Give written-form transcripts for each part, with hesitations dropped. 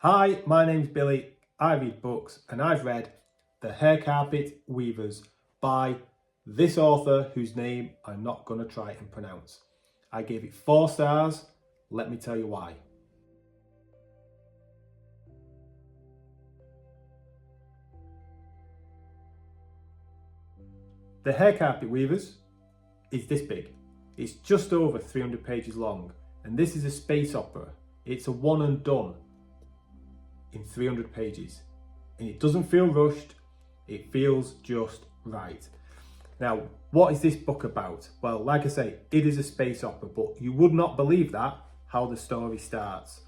Hi, my name's Billy. I read books and I've read The Hair Carpet Weavers by this author whose name I'm not going to try and pronounce. I gave it 4 stars. Let me tell you why. The Hair Carpet Weavers is this big. It's just over 300 pages long, and this is a space opera. It's a one and done in 300 pages, and it doesn't feel rushed. It feels just right. Now, what is this book about? Well, like I say, it is a space opera, but you would not believe that how the story starts.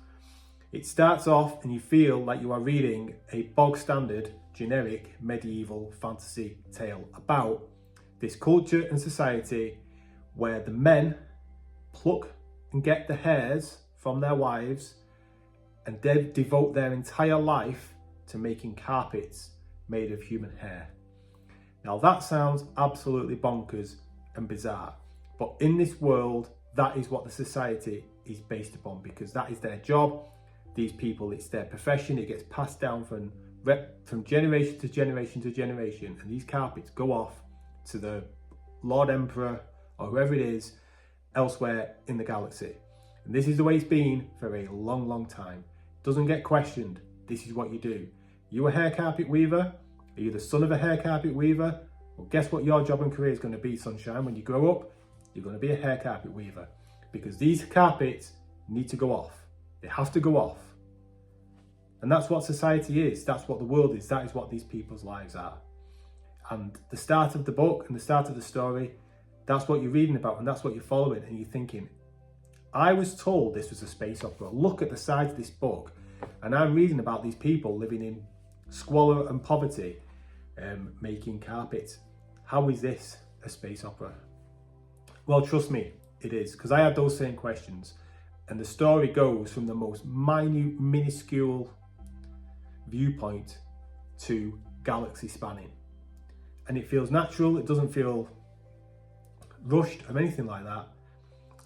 It starts off and you feel like you are reading a bog standard generic medieval fantasy tale about this culture and society where the men pluck and get the hairs from their wives and devote their entire life to making carpets made of human hair. Now that sounds absolutely bonkers and bizarre, but in this world, that is what the society is based upon, because that is their job. These people, it's their profession. It gets passed down from generation to generation to generation, and these carpets go off to the Lord Emperor or whoever it is elsewhere in the galaxy. And this is the way it's been for a long time. It doesn't get questioned. This is what you do. You a hair carpet weaver? Are you the son of a hair carpet weaver? Well, guess what your job and career is going to be, sunshine? When you grow up, you're going to be a hair carpet weaver, because these carpets need to go off. They have to go off. And that's what society is. That's what the world is. That is what these people's lives are. And the start of the book and the start of the story, that's what you're reading about and that's what you're following, and you're thinking, I was told this was a space opera. Look at the sides of this book, and I'm reading about these people living in squalor and poverty, making carpets. How is this a space opera? Well, trust me, it is, because I had those same questions. And the story goes from the most minute, minuscule viewpoint to galaxy spanning. And it feels natural. It doesn't feel rushed or anything like that.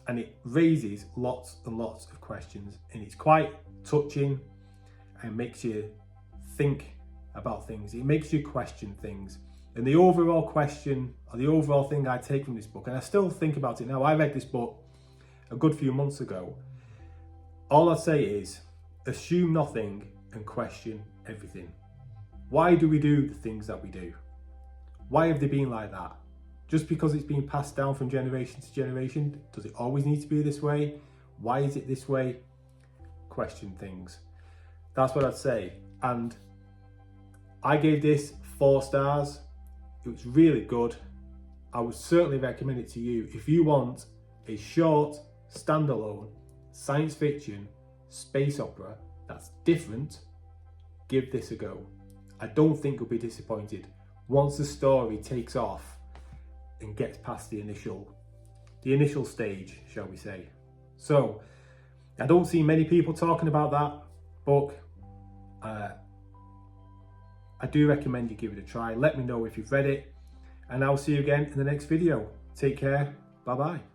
And it raises lots and lots of questions. And it's quite touching and makes you think about things. It makes you question things. And the overall question, or the overall thing I take from this book, and I still think about it now, I read this book a good few months ago. All I say is, assume nothing and question everything. Why do we do the things that we do? Why have they been like that? Just because it's been passed down from generation to generation, does it always need to be this way? Why is it this way? Question things. That's what I'd say. And I gave this 4 stars. It was really good. I would certainly recommend it to you if you want a short, standalone science fiction space opera that's different. Give this a go. I don't think you'll be disappointed once the story takes off and gets past the initial stage, shall we say. So I don't see many people talking about that book. I do recommend you give it a try. Let me know if you've read it, and I'll see you again in the next video. Take care. Bye bye.